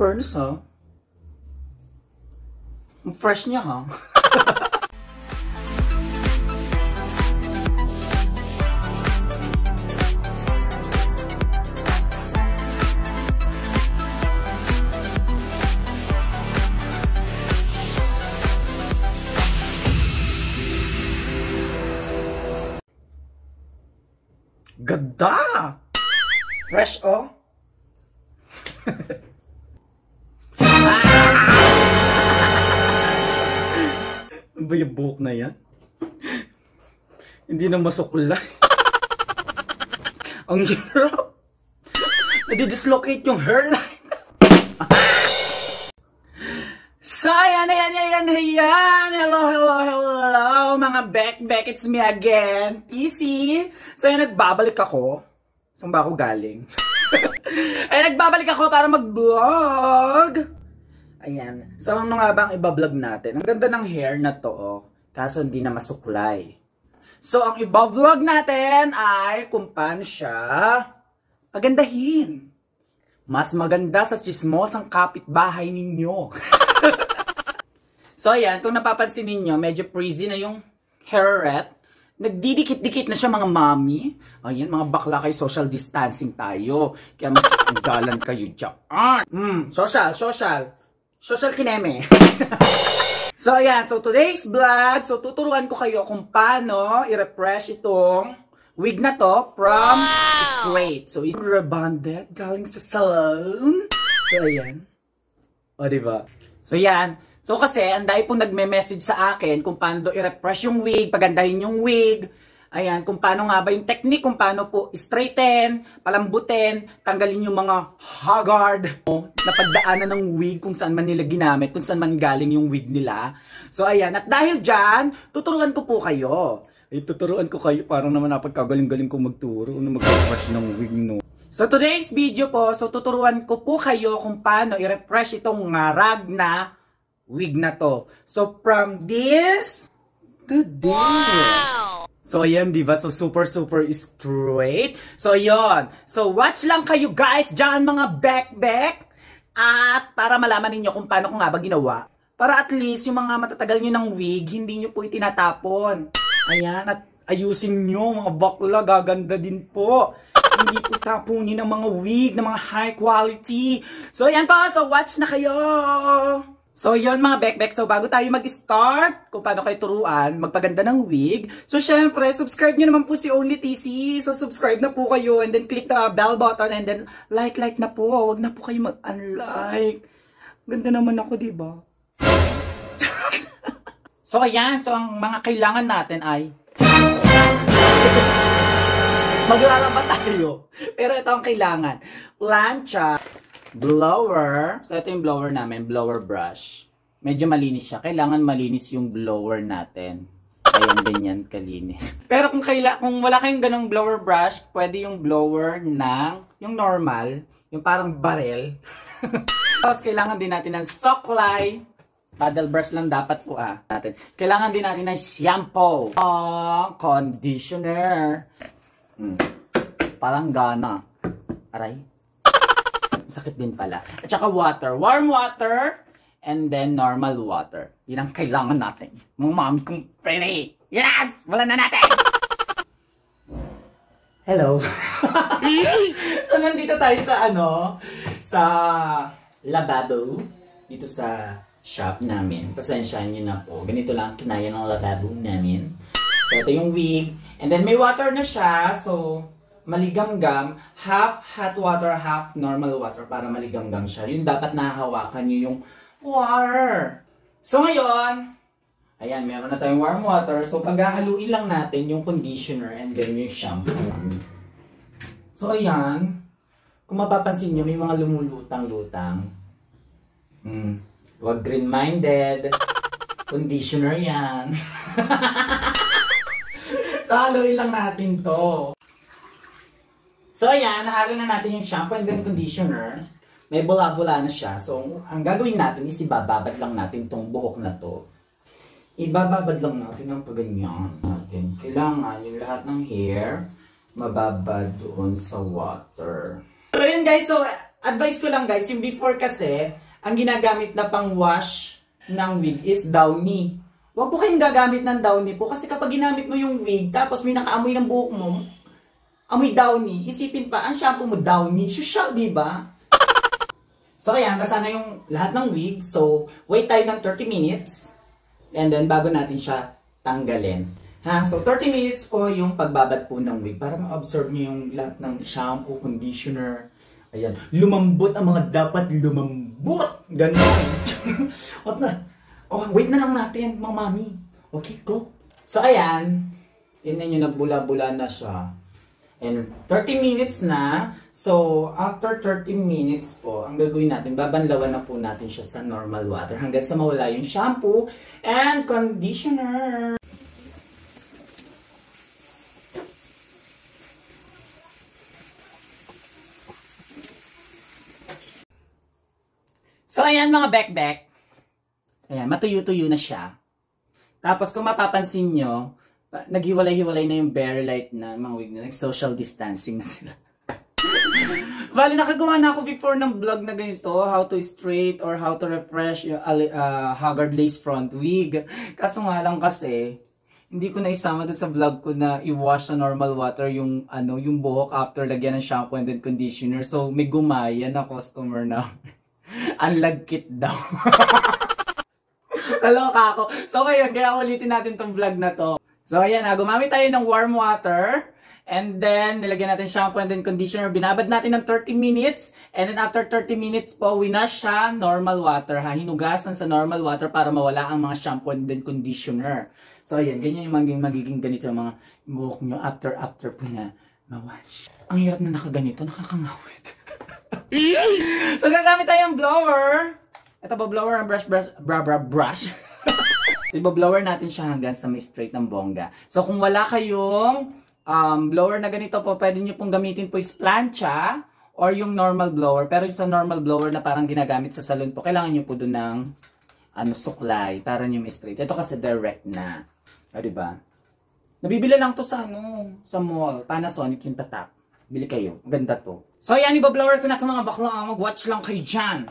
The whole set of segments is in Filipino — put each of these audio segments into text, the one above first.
fairness ha. Ang fresh niya ha. Ganda! Fresh oh. Ano ba yung buhok na yan? Hindi na masukulay. Ang hirap. Nadi-dislocate yung hairline. So, ayan. Hello, mga Beck. It's me again, TC. So, ayan, nagbabalik ako. Saan ba ako galing? Ay, nagbabalik ako para mag-vlog. Ayan. So, ano nga ba ang iba-vlog natin? Ang ganda ng hair na to, oh. Kaso hindi na masuklay. So, ang iba-vlog natin ay kung paano siya pagandahin. Mas maganda sa chismosang kapitbahay ninyo. So, ayan. Kung napapansin ninyo, medyo frizzy na yung hairnet. Nagdidikit-dikit na siya mga mami. Ayan, mga bakla kayo, social distancing tayo. Kaya mas galan kayo dyan. Social kineme. So, ayan. So, today's vlog. So, tuturuan ko kayo kung paano i-refresh itong wig na to from straight. So, is rebonded galing sa salon. So, ayan. O, diba? So, ayan. So, kasi, ang dahil pong nagme-message sa akin kung paano i-refresh yung wig, pagandahin yung wig. Ayan, kung paano nga ba yung technique, kung paano po straighten, palambutin, tanggalin yung mga haggard na pagdaanan ng wig kung saan man nila ginamit, kung saan man galing yung wig nila. So, ayan. At dahil dyan, tuturuan ko po kayo. Tuturuan ko kayo, parang naman napagkagaling-galing ko magturo na mag-refresh ng wig, no? So, today's video po, so tuturuan ko po kayo kung paano i-refresh itong rag na wig na to. So, from this to this. Wow! So, ayan, diba? So, super straight. So, ayan. So, watch lang kayo, guys, dyan, mga Beck. At, para malaman ninyo kung paano ko nga ba ginawa. Para at least, yung mga matatagal nyo ng wig, hindi nyo po itinatapon. Ayan, at ayusin nyo, mga bakla, gaganda din po. Hindi po tapunin ng mga wig, ng mga high quality. So, ayan po. So, watch na kayo. So, yun mga Beck. So, bago tayo mag-start, kung paano kayo turuan, magpaganda ng wig. So, syempre, subscribe nyo naman po si Only TC. So, subscribe na po kayo. And then, click the bell button. And then, like na po. Huwag na po kayo mag-unlike. Ganda naman ako, diba? So, ayan. So, ang mga kailangan natin ay maglalaba tayo. Pero ito ang kailangan. Plancha. Blower. So, ito yung blower namin. Blower brush. Medyo malinis siya. Kailangan malinis yung blower natin. Ayan, ganyan kalinis. Pero kung wala kayong ganong blower brush, pwede yung blower ng, yung normal, yung parang barrel. Tapos, kailangan din natin ng soklay. Paddle brush lang dapat po natin. Kailangan din natin ng shampoo. Conditioner. Palanggana. Aray. Sakit din pala. At saka water. Warm water. And then normal water. Yan ang kailangan natin. Mga mami kong pwede. Yes! Wala na natin! Hello. So, nandito tayo sa sa lababo. Dito sa shop namin. Pasensyahan nyo na po. Ganito lang kinaya ng lababo namin. So, ito yung wig. And then may water na siya. So, maligamgam, half hot water, half normal water para maligamgam siya. Yung dapat nahahawakan nyo yung water. So ngayon, ayan, meron na tayong warm water. So paghahaluin lang natin yung conditioner and then yung shampoo. So ayan, kung mapapansin nyo, may mga lumulutang-lutang. Huwag green-minded. Conditioner yan. So haluin lang natin to. So, ayan, nahalo na natin yung shampoo and then conditioner. May bula-bula na siya. So, ang gagawin natin is ibababad lang natin tong buhok na to. Ibababad lang natin ng paganyan natin. Kailangan yung lahat ng hair mababad doon sa water. So, yun guys. So, advice ko lang guys, yung before kasi, ang ginagamit na pang wash ng wig is downy. Huwag po kayong gagamit ng downy po kasi kapag ginamit mo yung wig tapos may nakaamoy ng buhok mo, amoy downy, isipin pa, ang shampoo mo downy, social, diba? So ayan, basa na yung lahat ng wig. So, wait tayo ng 30 minutes. And then, bago natin siya tanggalin. Ha? So, 30 minutes po yung pagbabad po ng wig para ma-absorb nyo yung lahat ng shampoo, conditioner. Ayan. Lumambot ang mga dapat lumambot. Ganon. What na? Oh, wait na lang natin, mga mami. Okay, go. So, ayan. Yun na yung nagbula-bula na siya. And 30 minutes na. So, after 30 minutes po, ang gagawin natin, babanlawan na po natin siya sa normal water hanggang sa mawala yung shampoo and conditioner. So, ayan mga bekbek. Ayan, matuyo-tuyo na siya. Tapos, kung mapapansin nyo, naghiwalay-hiwalay na yung bare light na mga wig na, nag-social distancing na sila. Bali, nakagawa na ako before ng vlog na ganito, how to straight or how to refresh yung haggard lace front wig. Kaso nga lang kasi, hindi ko na isama dun sa vlog ko na i-wash sa normal water yung, yung buhok after lagyan ng shampoo and then conditioner. So, may gumaya na customer na. Ang lagkit daw. Naloka ako. So, ngayon, kaya ulitin natin tong vlog na to. So, ayan na, gumamit tayo ng warm water. And then, nilagyan natin shampoo and then conditioner. Binabad natin ng 30 minutes. And then, after 30 minutes po, winash siya normal water. Ha? Hinugasan sa normal water para mawala ang mga shampoo and then conditioner. So, ayan, ganyan yung magiging ganito yung mga buhok nyo after po na mawash. Ang hirap na nakaganito, nakakangawit. So, gagamit tayong blower. Ito ba blower ang brush? So, iba-blower natin siya hanggang sa may straight ng bongga. So, kung wala kayong blower na ganito po, pwede nyo pong gamitin po is plancha or yung normal blower. Pero yung sa normal blower na parang ginagamit sa salon po, kailangan nyo po doon ng suklay para nyo may straight. Ito kasi direct na. Diba? Nabibili lang to sa sa mall. Panasonic yung tatak. Bili kayo. Ganda to. So, yan, iba-blower ko na sa mga bakla. Mag-watch lang kayo dyan.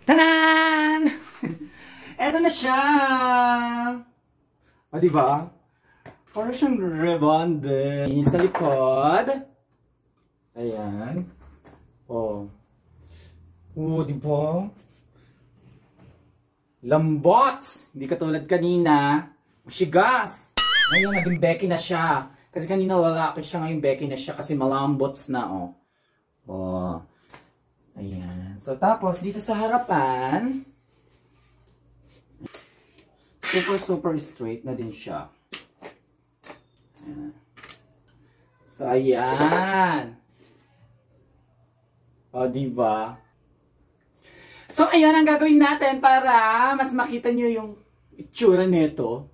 Tanan! Eto na siya! O, diba? Parang siyang rebonded. Sa likod. Ayan. O. O, diba? Lambot! Hindi katulad kanina. Mashigas! Ngayon, naging Becky na siya. Kasi kanina lalaki siya, ngayon Becky na siya kasi malambots na, o. O. Ayan. So, tapos, dito sa harapan, super straight na din siya. Ayan. So, ayan. O, diba? So, ayan ang gagawin natin para mas makita nyo yung itsura nito.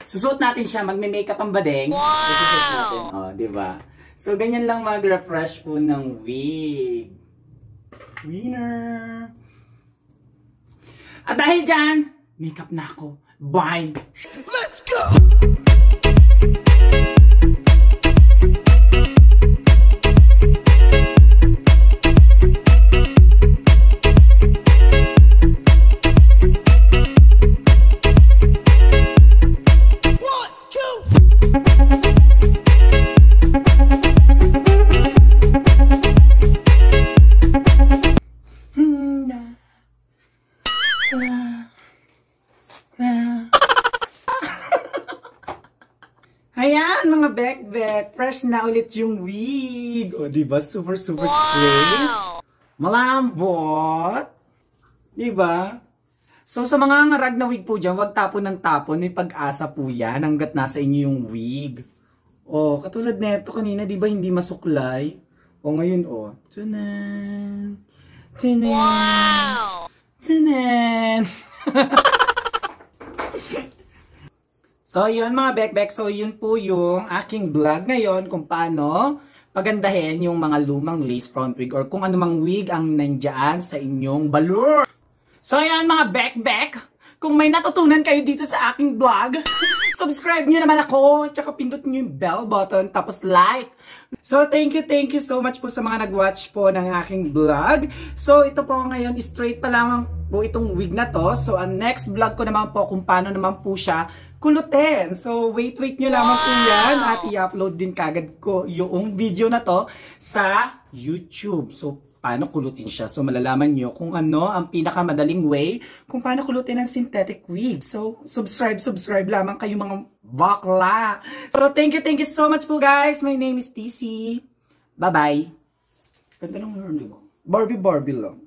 Susuot natin siya. Magme-makeup ang badeng. Wow! Susuot natin. O, diba? So, ganyan lang mag-refresh po ng wig. Winner! At dahil dyan, makeup na ako. Bye! Let's go! Ayan, mga bekbek. Fresh na ulit yung wig. O, diba? Super straight. Malambot. Diba? So, sa mga ngarag na wig po dyan, wag tapon ng tapon. May pag-asa po yan hanggat nasa inyo yung wig. O, katulad neto kanina, diba hindi masuklay? O, ngayon, o. Tunan. Tunan. Wow! Tunan. So, yun mga bekbek. So, yun po yung aking vlog ngayon kung paano pagandahin yung mga lumang lace front wig or kung anumang wig ang nandyan sa inyong balur. So, yan mga bekbek. Kung may natutunan kayo dito sa aking vlog, subscribe nyo naman ako. Tsaka pindot nyo yung bell button. Tapos like. So, thank you so much po sa mga nag-watch po ng aking vlog. So, ito po ngayon, straight pa lamang po itong wig na to. So, ang next vlog ko naman po kung paano naman po siya kulutin. So, wait nyo lamang po yan at i-upload din kagad ko yung video na to sa YouTube. So, paano kulutin siya. So, malalaman nyo kung ano ang pinakamadaling way kung paano kulutin ang synthetic wig. So, subscribe lamang kayo mga bakla. So, thank you so much po guys. My name is TC. Bye-bye. Ganda ng Barbie lang.